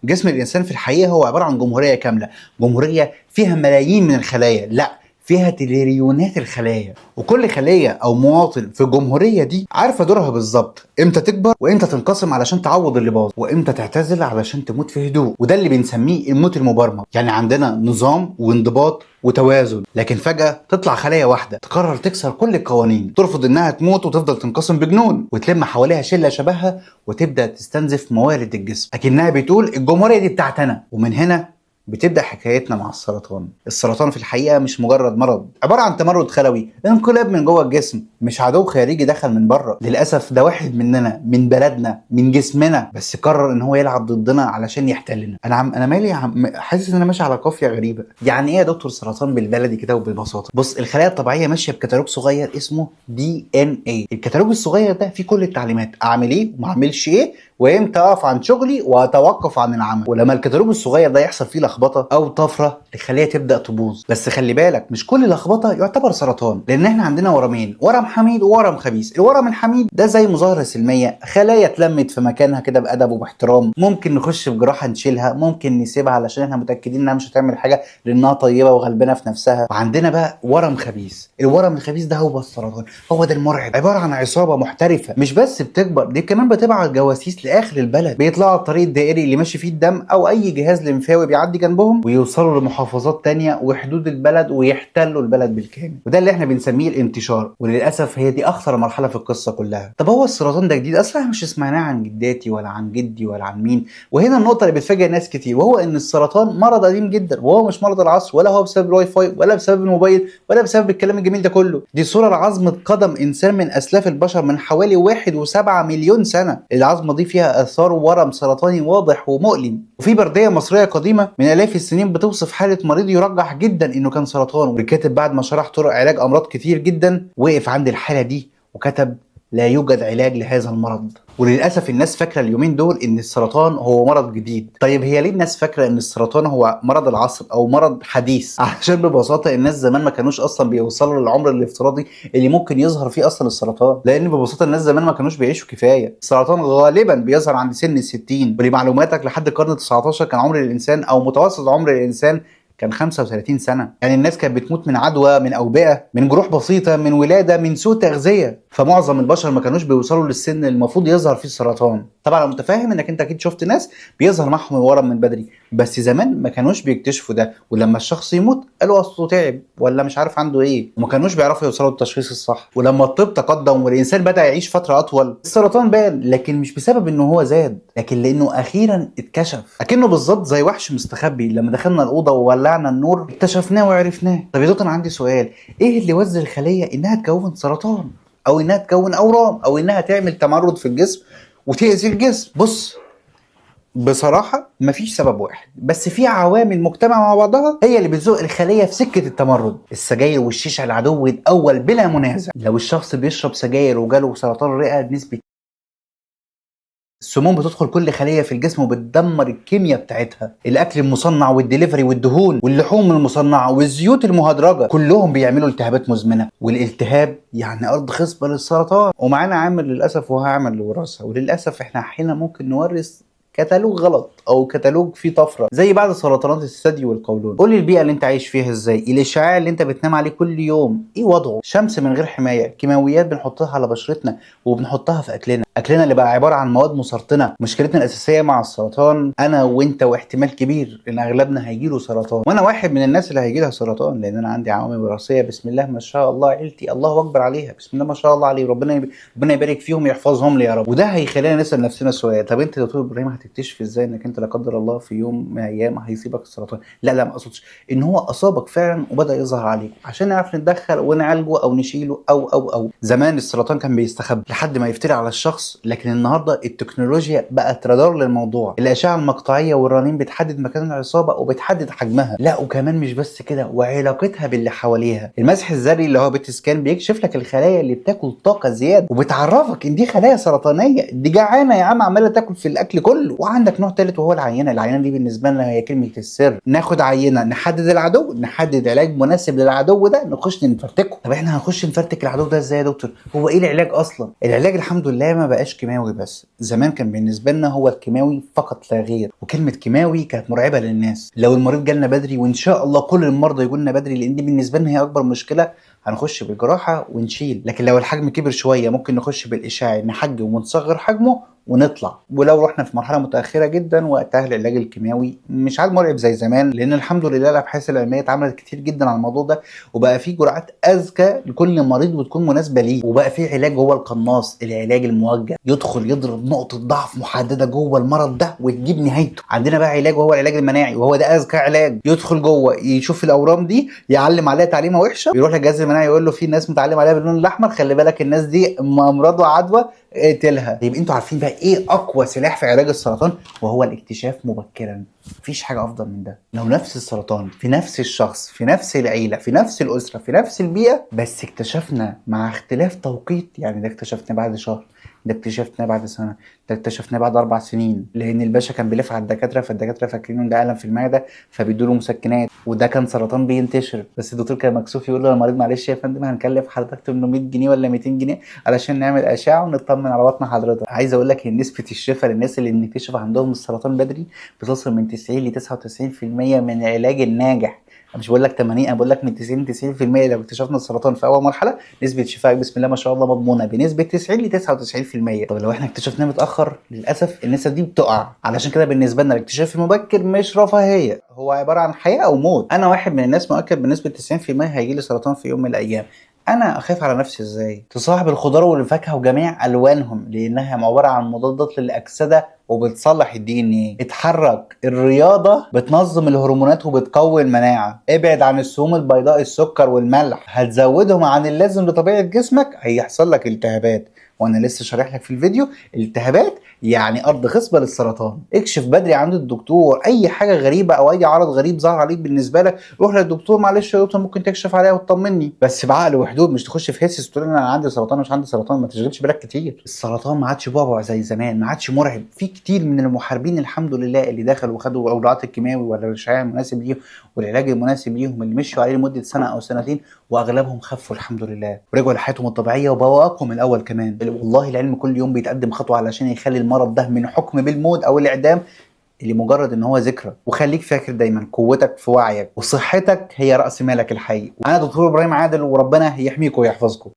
جسم الانسان في الحقيقه هو عباره عن جمهوريه كامله، جمهوريه فيها ملايين من الخلايا، لا فيها تريليونات الخلايا، وكل خليه او مواطن في الجمهوريه دي عارفه دورها بالظبط، امتى تكبر وامتى تنقسم علشان تعوض اللي باظ، وامتى تعتزل علشان تموت في هدوء. وده اللي بنسميه الموت المبرمج. يعني عندنا نظام وانضباط وتوازن، لكن فجأة تطلع خلية واحدة تقرر تكسر كل القوانين، ترفض انها تموت وتفضل تنقسم بجنون، وتلم حواليها شلة شبهها وتبدأ تستنزف موارد الجسم، اكنها بتقول الجمهورية دي بتاعت انا. ومن هنا بتبدأ حكايتنا مع السرطان. السرطان في الحقيقة مش مجرد مرض، عبارة عن تمرد خلوي، انقلاب من جوه الجسم، مش عدو خارجي دخل من بره. للأسف ده واحد مننا، من بلدنا، من جسمنا، بس قرر ان هو يلعب ضدنا علشان يحتلنا. انا مالي حاسس ان انا ماشي على قافية غريبة. يعني ايه يا دكتور سرطان بالبلدي كده وببساطة؟ بص، الخلايا الطبيعية ماشية بكتالوج صغير اسمه DNA. الكتالوج الصغير ده فيه كل التعليمات، اعمل ايه وما اعملش ايه، وامتى اقف عن شغلي واتوقف عن العمل. ولما الكتالوج الصغير ده يحصل فيه لخبطه او طفره، الخليه تبدا تبوظ. بس خلي بالك، مش كل لخبطه يعتبر سرطان، لان احنا عندنا ورمين، ورم حميد وورم خبيث. الورم الحميد ده زي مظاهره سلميه، خلايا اتلمت في مكانها كده بادب وباحترام، ممكن نخش في جراحه نشيلها، ممكن نسيبها علشان احنا متاكدين انها مش هتعمل حاجه لانها طيبه وغلبانه في نفسها. وعندنا بقى ورم خبيث. الورم الخبيث ده هو السرطان، هو ده المرعب. عباره عن عصابه محترفه، مش بس بتكبر، دي كمان بتبعت جواسيس لاخر البلد، بيطلعوا على الطريق الدائري اللي ماشي فيه الدم او اي جهاز لمفاوي بيعدي جنبهم، ويوصلوا لمحافظات تانية وحدود البلد ويحتلوا البلد بالكامل. وده اللي احنا بنسميه الانتشار. وللاسف هي دي اخطر مرحله في القصه كلها. طب هو السرطان ده جديد؟ اصلا مش سمعناه عن جداتي ولا عن جدي ولا عن مين. وهنا النقطه اللي بتفاجئ ناس كتير، وهو ان السرطان مرض قديم جدا، وهو مش مرض العصر، ولا هو بسبب الواي فاي، ولا بسبب الموبايل، ولا بسبب الكلام الجميل ده كله. دي صوره لعظمه قدم انسان من اسلاف البشر من حوالي 1.7 مليون سنه. العظمه دي فيها اثار ورم سرطاني واضح ومؤلم. وفي برديه مصريه قديمه من الاف السنين بتوصف حاله مريض يرجح جدا انه كان سرطان، والكاتب بعد ما شرح طرق علاج امراض كتير جدا وقف عند الحاله دي وكتب: لا يوجد علاج لهذا المرض. وللاسف الناس فاكره اليومين دول ان السرطان هو مرض جديد. طيب هي ليه الناس فاكره ان السرطان هو مرض العصر او مرض حديث؟ عشان ببساطه الناس زمان ما كانوش اصلا بيوصلوا للعمر الافتراضي اللي ممكن يظهر فيه اصلا السرطان، لان ببساطه الناس زمان ما كانوش بيعيشوا كفايه. السرطان غالبا بيظهر عند سن ال60. ولمعلوماتك لحد القرن ال19 كان عمر الانسان او متوسط عمر الانسان كان 35 سنة. يعني الناس كانت بتموت من عدوى، من أوبئة، من جروح بسيطة، من ولادة، من سوء تغذية. فمعظم البشر ما كانوش بيوصلوا للسن اللي المفروض يظهر فيه السرطان. طبعا انا متفاهم انك انت اكيد شفت ناس بيظهر معهم الورم من بدري، بس زمان ما كانوش بيكتشفوا ده، ولما الشخص يموت قالوا اصله تعب ولا مش عارف عنده ايه، وما كانوش بيعرفوا يوصلوا للتشخيص الصح. ولما الطب تقدم والانسان بدا يعيش فتره اطول، السرطان بان، لكن مش بسبب انه هو زاد، لكن لانه اخيرا اتكشف. اكنه بالظبط زي وحش مستخبي، لما دخلنا الاوضه وولعنا النور اكتشفناه وعرفناه. طب يا دكتور انا عندي سؤال، ايه اللي وزن الخليه انها تكون سرطان، او انها تكون اورام، او انها تعمل تمرد في الجسم وتأذي الجسم؟ بص، بصراحة مفيش سبب واحد، بس في عوامل مجتمعة مع بعضها هي اللي بتزق الخلية في سكة التمرد. السجاير والشيشة العدو الأول بلا منازع. لو الشخص بيشرب سجاير وجاله سرطان الرئة بنسبة، السموم بتدخل كل خلية في الجسم وبتدمر الكيمياء بتاعتها. الأكل المصنع والدليفري والدهون واللحوم المصنعة والزيوت المهدرجة كلهم بيعملوا التهابات مزمنة، والالتهاب يعني أرض خصبة للسرطان. ومعانا عامل للأسف وهو عامل الوراثة، وللأسف إحنا أحيانا ممكن نورث كتالوج غلط او كتالوج فيه طفره، زي بعض سرطانات الثدي والقولون. قول لي البيئه اللي انت عايش فيها ازاي؟ الاشعاع اللي انت بتنام عليه كل يوم ايه وضعه؟ شمس من غير حمايه، كيماويات بنحطها على بشرتنا وبنحطها في اكلنا اللي بقى عباره عن مواد مسرطنه. مشكلتنا الاساسيه مع السرطان انا وانت واحتمال كبير ان اغلبنا هيجيله سرطان، وانا واحد من الناس اللي هيجي لها سرطان، لان انا عندي عوامل وراثيه بسم الله ما شاء الله. عيلتي الله اكبر عليها بسم الله ما شاء الله عليه، ربنا يبارك فيهم ويحفظهم لي يا رب. وده هيخلينا نسال نفسنا سؤال، طب انت يا دكتور ابراهيم هتكتشف ازاي انك انت لا قدر الله في يوم من الايام هيصيبك السرطان؟ لا ما اقصدش ان هو اصابك فعلا وبدا يظهر عليك عشان نعرف نتدخل ونعالجه او نشيله او زمان السرطان كان بيستخبى لحد ما يفتري على الشخص، لكن النهارده التكنولوجيا بقت رادار للموضوع. الاشعه المقطعيه والرنين بتحدد مكان العصابه وبتحدد حجمها. لا وكمان مش بس كده، وعلاقتها باللي حواليها. المسح الذري اللي هو بيت سكان بيكشف لك الخلايا اللي بتاكل طاقه زياده، وبتعرفك ان دي خلايا سرطانيه، دي جعانه يا عم عماله تاكل في الاكل كله. كله. وعندك نوع ثالث وهو العينه دي بالنسبه لنا هي كلمه السر. ناخد عينه، نحدد العدو، نحدد علاج مناسب للعدو ده، نخش نفرتكه. طب احنا هنخش نفرتك العدو ده ازاي يا دكتور؟ هو ايه العلاج اصلا؟ العلاج الحمد لله ما بقاش كيماوي بس. زمان كان بالنسبه لنا هو الكيماوي فقط لا غير، وكلمه كيماوي كانت مرعبه للناس. لو المريض جالنا بدري، وان شاء الله كل المرضى يجوا لنا بدري لان دي بالنسبه لنا هي اكبر مشكله، هنخش بالجراحه ونشيل. لكن لو الحجم كبر شويه ممكن نخش بالاشعاع، نحجم ونصغر حجمه ونطلع. ولو رحنا في مرحله متاخره جدا وقتها العلاج الكيماوي مش عاد مرعب زي زمان، لان الحمد لله الابحاث العلميه اتعملت كتير جدا على الموضوع ده، وبقى في جرعات اذكى لكل مريض وتكون مناسبه ليه. وبقى في علاج جوه القناص، العلاج الموجه، يدخل يضرب نقطه ضعف محدده جوه المرض ده وتجيب نهايته. عندنا بقى علاج وهو العلاج المناعي، وهو ده اذكى علاج. يدخل جوه يشوف الاورام دي، يعلم عليها تعليمه وحشه، يروح للجهاز المناعي يقول له في ناس متعلم عليها باللون الاحمر، خلي بالك الناس دي امراض وعدوى، اقتلها. يبقى انتوا عارفين بقى ايه اقوى سلاح في علاج السرطان؟ وهو الاكتشاف مبكرا. مفيش حاجه افضل من ده. لو نفس السرطان في نفس الشخص، في نفس العيله، في نفس الاسره، في نفس البيئه، بس اكتشفنا مع اختلاف توقيت، يعني ده اكتشفنا بعد شهر، ده اكتشفناه بعد سنه، ده اكتشفناه بعد 4 سنين، لان الباشا كان بيلف على الدكاتره، فالدكاتره فاكرين ده الم في المعده فبيدوا له مسكنات، وده كان سرطان بينتشر. بس الدكتور كان مكسوف يقول له للمريض معلش يا فندم هنكلف حضرتك 800 جنيه ولا 200 جنيه علشان نعمل اشعه ونطمن على بطن حضرتك. عايز اقول لك ان نسبه الشفاء للناس اللي بنكتشف عندهم السرطان بدري بتصل من 90 ل 99% من العلاج الناجح. انا مش بقول لك 80، انا بقول لك من 90 لو اكتشفنا السرطان في اول مرحله نسبه شفاء بسم الله ما شاء الله مضمونه بنسبه 90 ل 99%. طب لو احنا اكتشفناه متاخر للاسف النسب دي بتقع. علشان كده بالنسبه لنا الاكتشاف المبكر مش رفاهيه، هو عباره عن حياه او موت. انا واحد من الناس مؤكد بنسبه 90% هيجي لي سرطان في يوم من الايام. انا اخاف على نفسي ازاي؟ تصاحب الخضار والفاكهه وجميع الوانهم لانها عباره عن مضادات للاكسده وبتصلح الدي ان ايه. اتحرك، الرياضه بتنظم الهرمونات وبتقوي المناعه. ابعد عن السموم البيضاء، السكر والملح هتزودهم عن اللازم لطبيعه جسمك، هيحصل لك التهابات. وانا لسه شارح لك في الفيديو التهابات يعني ارض خصبه للسرطان. اكشف بدري عند الدكتور. اي حاجه غريبه او اي عرض غريب ظهر عليك بالنسبه لك روح للدكتور، معلش يا دكتور ممكن تكشف عليها وتطمني، بس بعقل وحدود. مش تخش في هيس تقول انا عندي سرطان مش عندي سرطان، ما تشغلش بالك كتير. السرطان ما عادش بعبع زي زمان، ما عادش مرعب. في كتير من المحاربين الحمد لله اللي دخلوا وخدوا الاوراق الكيماوي ولا الاشعاع المناسب ليهم والعلاج المناسب ليهم اللي مشوا عليه لمده سنه او سنتين، واغلبهم خفوا الحمد لله ورجعوا لحياتهم الطبيعيه وبقوا اقوى من الاول كمان. والله العلم كل يوم بيتقدم خطوه علشان يخلي المرض ده من حكم بالموت او الاعدام لمجرد ان هو ذكرى. وخليك فاكر دايما قوتك في وعيك وصحتك هي راس مالك الحقيقي. انا دكتور ابراهيم عادل وربنا يحميكم ويحفظكم.